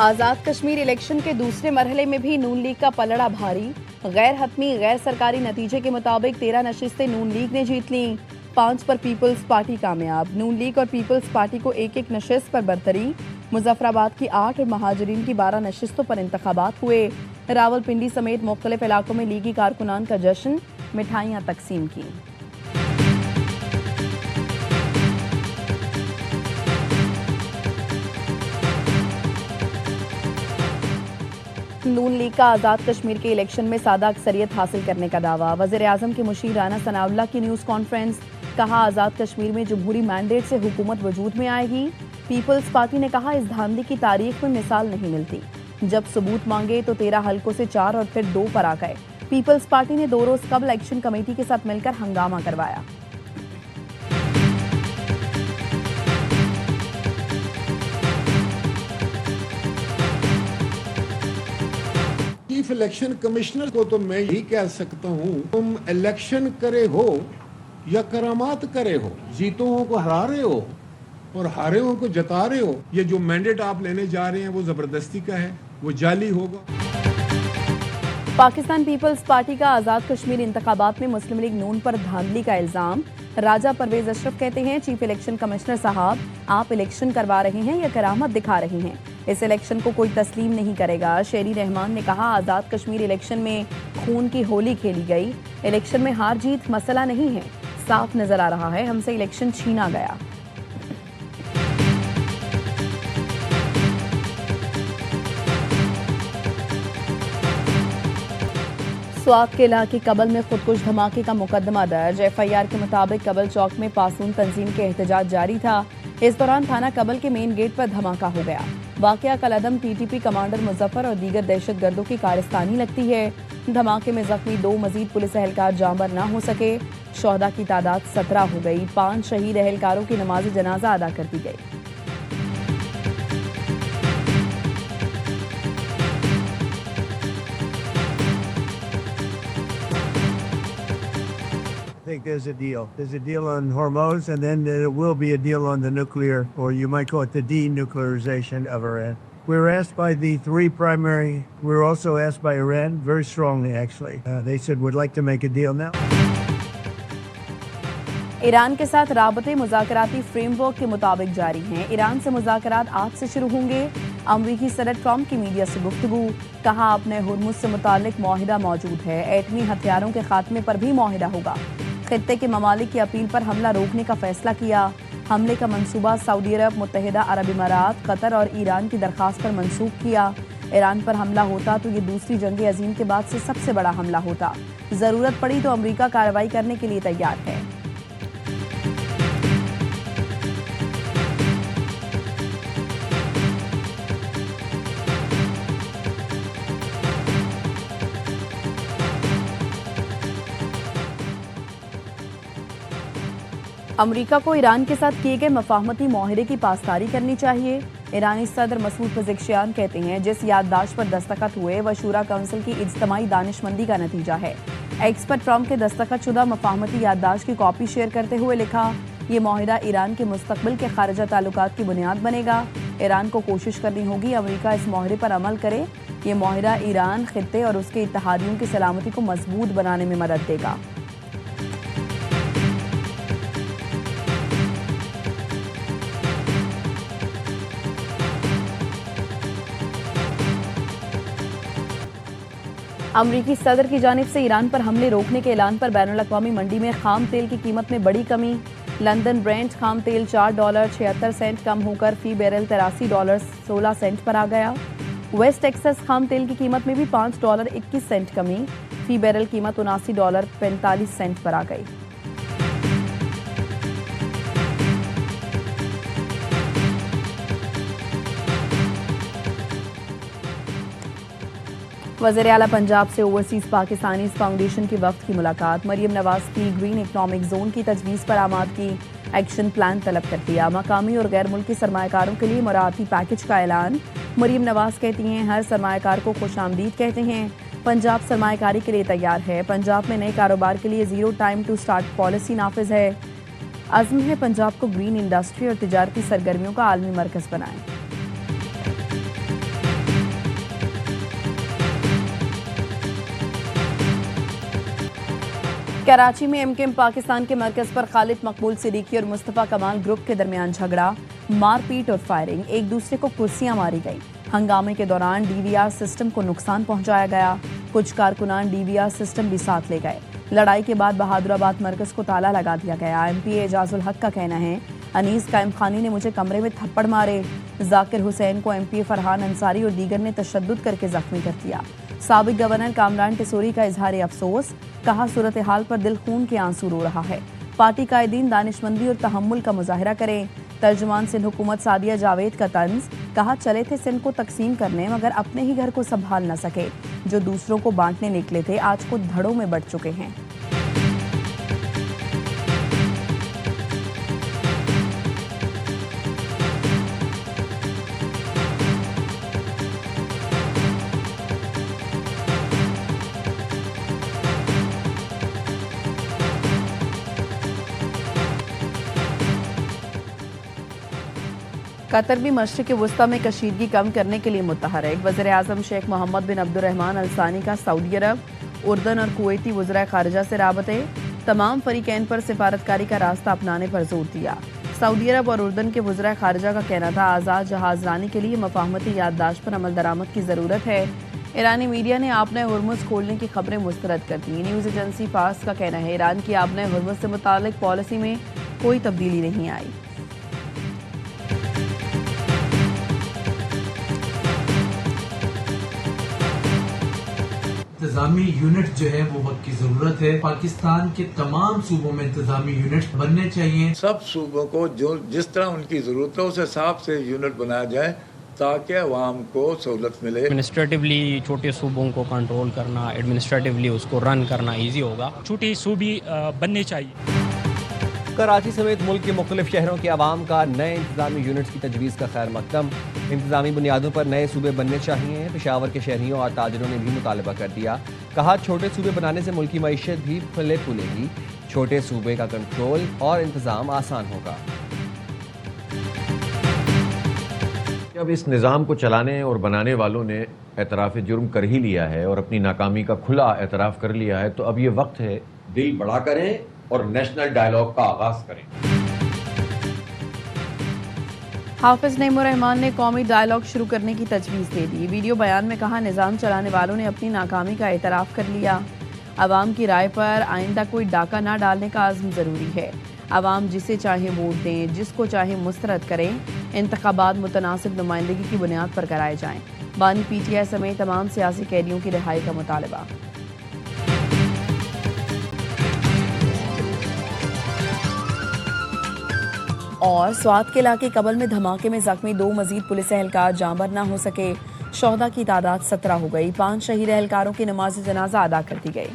Azad Kashmir election के दूसरे मरहले में भी नून लीग का पलड़ा भारी। गैर हतमी गैर सरकारी नतीजे के मुताबिक 13 नशिस्तें नून लीग ने जीत लीं, 5 पर पीपल्स पार्टी कामयाब। नून लीग और पीपल्स पार्टी को एक एक नशिस्त पर बरतरी। मुजफ्फराबाद की 8 और महाजरीन की 12 नशिस्तों पर इंतखाबात हुए। रावलपिंडी समेत मुख्तलिफ इलाकों में लीगी कारकुनान का जश्न, मिठाइयाँ तकसीम की। नून लीग का आज़ाद कश्मीर के इलेक्शन में सादा अक्सरियत हासिल करने का दावा। वज़ीर आज़म के मुशीर राना सनाउल्लाह की न्यूज़ कॉन्फ्रेंस, कहा आज़ाद कश्मीर में जमहूरी मैंडेट से हुकूमत वजूद में आएगी। पीपल्स पार्टी ने कहा इस धांधली की तारीख में मिसाल नहीं मिलती, जब सबूत मांगे तो 13 हलकों से 4 और फिर 2 पर आ गए। पीपल्स पार्टी ने 2 रोज कबल एक्शन कमेटी के साथ मिलकर हंगामा करवाया। चीफ इलेक्शन कमिश्नर को तो मैं यही कह सकता हूं, तुम इलेक्शन करे हो या करामात करे हो, जीतों को हरा रहे हो और हारे को जता रहे हो, ये जो मैंडेट आप लेने जा रहे हैं वो जबरदस्ती का है, वो जाली होगा। पाकिस्तान पीपल्स पार्टी का आज़ाद कश्मीर इंतखाबात में मुस्लिम लीग नून पर धांधली का इल्जाम। राजा परवेज अशरफ कहते हैं चीफ इलेक्शन कमिश्नर साहब, आप इलेक्शन करवा रहे हैं या करामत दिखा रहे हैं, इस इलेक्शन को कोई तस्लीम नहीं करेगा। शेरी रहमान ने कहा आज़ाद कश्मीर इलेक्शन में खून की होली खेली गई, इलेक्शन में हार जीत मसला नहीं है, साफ नजर आ रहा है हमसे इलेक्शन छीना गया। स्वात के इलाके कबल में खुदकुश धमाके का मुकदमा दर्ज। एफआईआर के मुताबिक कबल चौक में पासून तंजीम के एहतजाज जारी था। इस दौरान थाना कबल के मेन गेट पर धमाका हो गया। वाकया कलअदम टीटीपी कमांडर मुजफ्फर और दीगर दहशतगर्दों की कारस्तानी लगती है। धमाके में जख्मी 2 मजीद पुलिस एहलकार जांबर न हो सके। शोहदा की तादाद 17 हो गई। 5 शहीद एहलकारों की नमाज जनाजा अदा कर दी गई। I think there's a deal. There's a deal on Hormuz, and then there will be a deal on the nuclear, or you might call it the denuclearization of Iran. We were asked by the 3 primary, we were also asked by Iran, very strongly actually. They said, we'd like to make a deal now. Iran के साथ राबते मुज़ाकराती framework के मुताबिक जारी हैं। Iran से मुज़ाकरात आज से शुरू होंगे। अमरीकी सदर ट्रंप की मीडिया से गुफ्तगू, कहा अपने हुर्मुज़ से मुतालिक मुआहिदा मौजूद है, एटमी हथियारों के खात्मे पर भी मुआहिदा होगा। खित्ते के ममालिक की अपील पर हमला रोकने का फैसला किया। हमले का मंसूबा सऊदी अरब, मुत्तहिदा अरब इमारात, कतर और ईरान की दरख्वास्त पर मंसूख किया। ईरान पर हमला होता तो ये दूसरी जंग अजीम के बाद से सबसे बड़ा हमला होता। ज़रूरत पड़ी तो अमरीका कार्रवाई करने के लिए तैयार है। अमरीका को ईरान के साथ किए गए मफाहमती मुआहदे की पासदारी करनी चाहिए। ईरानी सदर मसूद पज़ेश्कियान कहते हैं जिस याददाश्त पर दस्तखत हुए वह शूरा काउंसिल की इज्तिमाई दानिशमंदी का नतीजा है। एक्स पर ट्रंप के दस्तखत शुदा मफाहमती याददाश्त की कॉपी शेयर करते हुए लिखा, ये मुआहदा ईरान के मुस्तकबिल के खारजा ताल्लुकात की बुनियाद बनेगा। ईरान को कोशिश करनी होगी अमरीका इस मुआहदे पर अमल करे। ये मुआहदा ईरान, खित्ते और उसके इत्तहादियों की सलामती को मजबूत बनाने में मदद देगा। अमरीकी सदर की जानिब से ईरान पर हमले रोकने के ऐलान पर बैनुल अक़वामी मंडी में खाम तेल की कीमत में बड़ी कमी। लंदन ब्रेंट खाम तेल $4.76 कम होकर फी बैरल $83.16 पर आ गया। वेस्ट टेक्सास खाम तेल की कीमत में भी $5.21 कमी, फी बैरल कीमत $79.45 पर आ गई। वज़ीर आला पंजाब से ओवरसीज़ पाकिस्तानीज़ फाउंडेशन की वफ़द की मुलाकात। मरीम नवाज़ की ग्रीन इकनॉमिक जोन की तजवीज़ पर आमाद की एक्शन प्लान तलब कर दिया। मकामी और गैर मुल्की सरमायाकारों के लिए मुराती पैकेज का ऐलान। मरीम नवाज़ कहती हैं हर सरमायाकार को खुशामदीद कहते हैं। पंजाब सरमायाकारी के लिए तैयार है। पंजाब में नए कारोबार के लिए 0 टाइम टू स्टार्ट पॉलिसी नाफिज है। عزم ہے پنجاب کو گرین انڈسٹری اور تجارتی سرگرمیوں کا عالمی مرکز بنائیں۔ کراچی میں ایم کیم پاکستان کے مرکز پر خالد مقبول صدیقی اور مصطفیٰ کمال گروپ کے درمیان جھگڑا، مار پیٹ اور فائرنگ، ایک دوسرے کو کرسیاں ماری گئیں۔ ہنگامے کے دوران ڈی وی آر سسٹم کو نقصان پہنچایا گیا، کچھ کارکنان ڈی وی آر سسٹم بھی ساتھ لے گئے۔ لڑائی کے بعد بہادر آباد مرکز کو تالا لگا دیا گیا۔ ایم پی اے اعجاز الحق کا کہنا ہے انیس قائم خانی نے مجھے کمرے میں تھپڑ مارے، ذاکر حسین کو ایم پی اے فرحان انصاری اور دیگر نے تشدد کر کے زخمی کر دیا۔ سابق گورنر کامران ٹیسوری کا اظہار افسوس، کہا صورتحال پر دل خون کے آنسو رو رہا ہے، پارٹی قائدین دانشمندی اور تحمل کا مظاہرہ کریں۔ ترجمان سندھ حکومت سعدیہ جاوید کا طنز، کہا چلے تھے سندھ کو تقسیم کرنے مگر اپنے ہی گھر کو سنبھال نہ سکے، جو دوسروں کو بانٹنے نکلے تھے آج خود دھڑوں میں بٹ چکے ہیں۔ قطر بھی مشرق وسطی میں کشیدگی کم کرنے کے لیے متحرک۔ وزیر اعظم شیخ محمد بن عبد الرحمن الثانی کا سعودی عرب، اردن اور کویتی وزراء خارجہ سے رابطے، تمام فریقین پر سفارتکاری کا راستہ اپنانے پر زور دیا۔ سعودی عرب اور اردن کے وزراء خارجہ کا کہنا تھا آزاد جہاز رانی کے لیے مفاہمتی یادداشت پر عمل درآمد کی ضرورت ہے۔ ایرانی میڈیا نے آبنۂ ہرمز کھولنے کی خبریں مسترد کر دیں۔ نیوز ایجنسی فارس کا کہنا ہے ایران کی آبنۂ ہرمز سے متعلق پالیسی میں کوئی تبدیلی نہیں آئی۔ انتظامی یونٹ جو ہے وہ وقت کی ضرورت ہے۔ پاکستان کے تمام صوبوں میں انتظامی یونٹ بننے چاہیے۔ سب صوبوں کو جو جس طرح ان کی ضرورت ہے اس حساب سے یونٹ بنایا جائے تاکہ عوام کو سہولت ملے۔ ایڈمنسٹریٹولی چھوٹے صوبوں کو کنٹرول کرنا، ایڈمنسٹریٹولی اس کو رن کرنا ایزی ہوگا۔ چھوٹی صوبی بننے چاہیے۔ کراچی سمیت ملک کے مختلف شہروں کے عوام کا نئے انتظامی یونٹس کی تجویز کا خیر مقدم۔ انتظامی بنیادوں پر نئے صوبے بننے چاہیے۔ پشاور کے شہریوں اور تاجروں نے بھی مطالبہ کر دیا، کہا چھوٹے صوبے بنانے سے ملکی معیشت بھی پھلے پھولے گی، چھوٹے صوبے کا کنٹرول اور انتظام آسان ہوگا۔ اب اس نظام کو چلانے اور بنانے والوں نے اعتراف جرم کر ہی لیا ہے اور اپنی ناکامی کا کھلا اعتراف کر لیا ہے، تو اب یہ وقت ہے دل بڑا کریں اور نیشنل ڈائیلاگ کا آغاز کریں۔ حافظ نعیم الرحمان نے قومی ڈائیلاگ شروع کرنے کی تجویز دے دی۔ ویڈیو بیان میں کہا نظام چلانے والوں نے اپنی ناکامی کا اعتراف کر لیا، عوام کی رائے پر آئندہ کوئی ڈاکہ نہ ڈالنے کا عزم ضروری ہے۔ عوام جسے چاہیں ووٹ دیں، جس کو چاہیں مسترد کریں، انتخابات متناسب نمائندگی کی بنیاد پر کرائے جائیں۔ بانی پی ٹی آئی سمیت تمام سیاسی قیدیوں کی رہائی کا مطالبہ۔ اور سوات کے علاقے کبل میں دھماکے میں زخمی 2 مزید پولیس اہلکار جاں بحق نہ ہو سکے، شہداء کی تعداد 17 ہو گئی، 5 شہید اہلکاروں کی نماز جنازہ ادا کر دی گئی۔